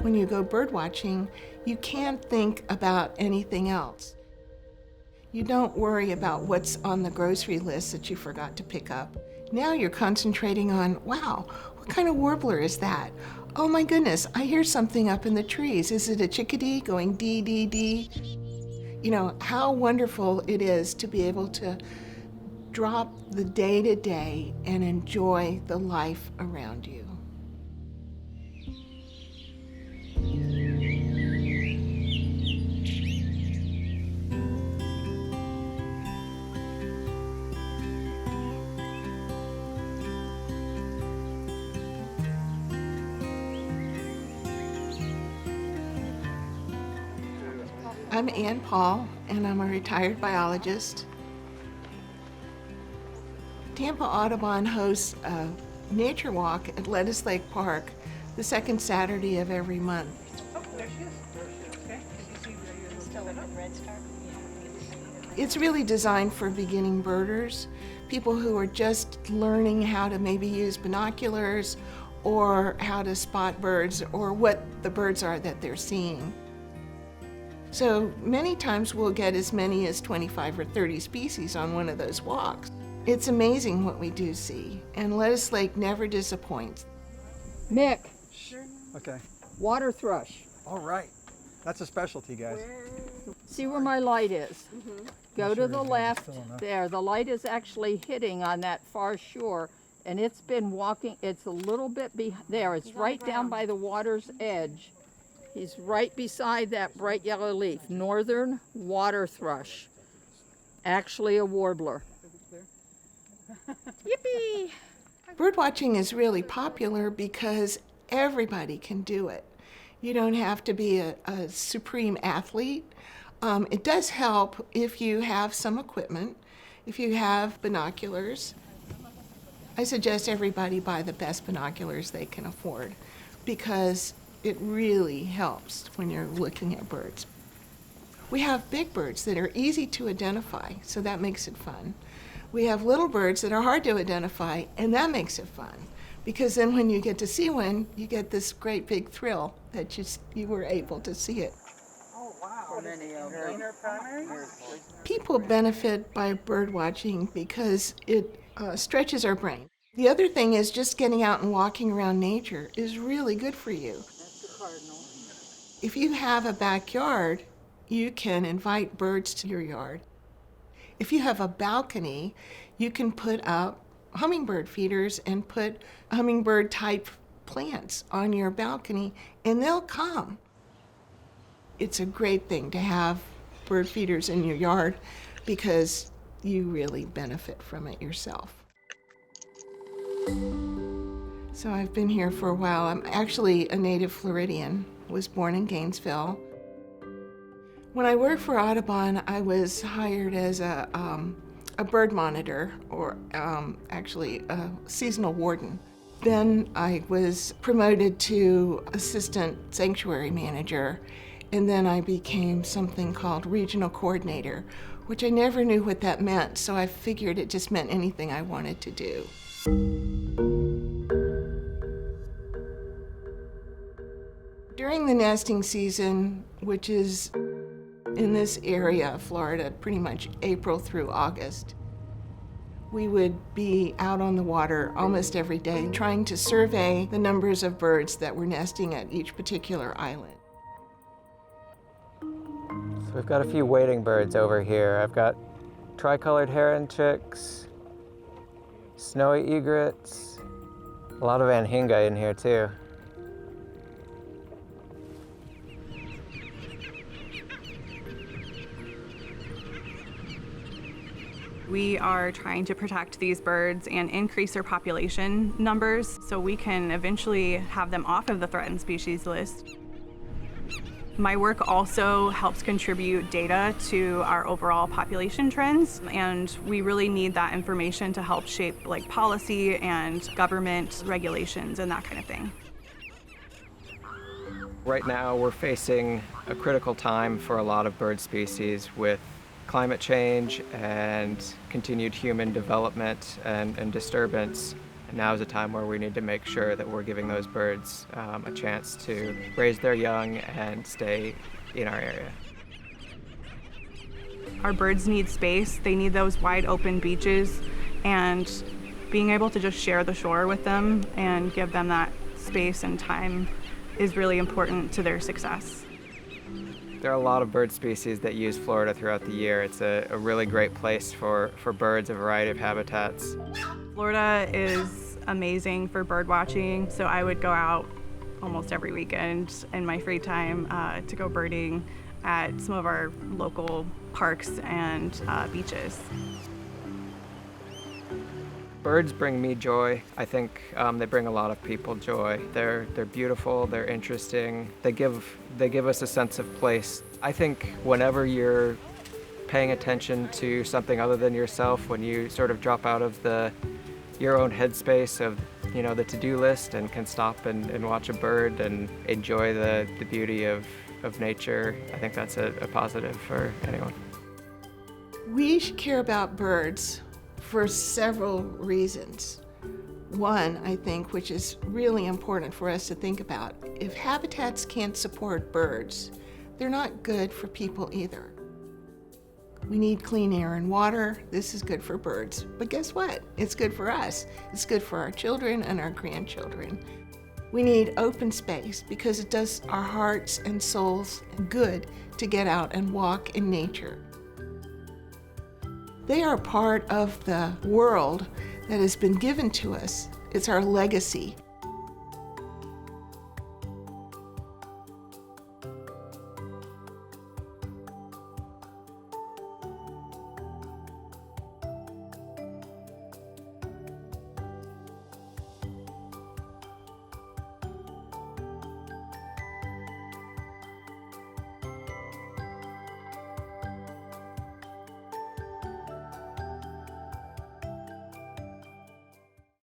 When you go bird watching, you can't think about anything else. You don't worry about what's on the grocery list that you forgot to pick up. Now you're concentrating on, wow, what kind of warbler is that? Oh my goodness, I hear something up in the trees. Is it a chickadee going dee, dee, dee? You know, how wonderful it is to be able to drop the day-to-day and enjoy the life around you. I'm Ann Paul, and I'm a retired biologist. Tampa Audubon hosts a nature walk at Lettuce Lake Park the second Saturday of every month. Oh, there she is. Okay. Did you see still in red star? It's really designed for beginning birders, people who are just learning how to maybe use binoculars or how to spot birds or what the birds are that they're seeing. So many times we'll get as many as 25 or 30 species on one of those walks. It's amazing what we do see, and Lettuce Lake never disappoints. Mick. Sure. Okay. Water thrush. All right. That's a specialty, guys. See where my light is? Go to the left. still enough. There, the light is actually hitting on that far shore, and it's been walking, it's a little bit there. It's right down by the water's edge. He's right beside that bright yellow leaf. Northern water thrush. Actually a warbler. Yippee! Birdwatching is really popular because everybody can do it. You don't have to be a supreme athlete. It does help if you have some equipment, if you have binoculars. I suggest everybody buy the best binoculars they can afford because it really helps when you're looking at birds. We have big birds that are easy to identify, so that makes it fun. We have little birds that are hard to identify, and that makes it fun. Because then when you get to see one, you get this great big thrill that you were able to see it. Oh, wow. Greener primary? People benefit by bird watching because it stretches our brain. The other thing is just getting out and walking around nature is really good for you. If you have a backyard, you can invite birds to your yard. If you have a balcony, you can put up hummingbird feeders and put hummingbird type plants on your balcony and they'll come. It's a great thing to have bird feeders in your yard because you really benefit from it yourself. So I've been here for a while. I'm actually a native Floridian, was born in Gainesville. When I worked for Audubon, I was hired as a bird monitor, or actually a seasonal warden. Then I was promoted to assistant sanctuary manager, and then I became something called regional coordinator, which I never knew what that meant, so I figured it just meant anything I wanted to do. During the nesting season, which is in this area of Florida, pretty much April through August, we would be out on the water almost every day trying to survey the numbers of birds that were nesting at each particular island. So we've got a few wading birds over here. I've got tricolored heron chicks, snowy egrets, a lot of anhinga in here too. We are trying to protect these birds and increase their population numbers so we can eventually have them off of the threatened species list. My work also helps contribute data to our overall population trends, and we really need that information to help shape policy and government regulations and that kind of thing. Right now we're facing a critical time for a lot of bird species with climate change and continued human development and disturbance. Now is a time where we need to make sure that we're giving those birds a chance to raise their young and stay in our area. Our birds need space. They need those wide open beaches, and being able to just share the shore with them and give them that space and time is really important to their success. There are a lot of bird species that use Florida throughout the year. It's a really great place for birds, a variety of habitats. Florida is amazing for bird watching, so I would go out almost every weekend in my free time to go birding at some of our local parks and beaches. Birds bring me joy. I think they bring a lot of people joy. They're beautiful, they're interesting. They give us a sense of place. I think whenever you're paying attention to something other than yourself, when you sort of drop out of your own headspace of the to-do list and can stop and watch a bird and enjoy the beauty of nature, I think that's a positive for anyone. We should care about birds for several reasons. One, I think, which is really important for us to think about, if habitats can't support birds, they're not good for people either. We need clean air and water. This is good for birds. But guess what? It's good for us. It's good for our children and our grandchildren. We need open space because it does our hearts and souls good to get out and walk in nature. They are part of the world that has been given to us. It's our legacy.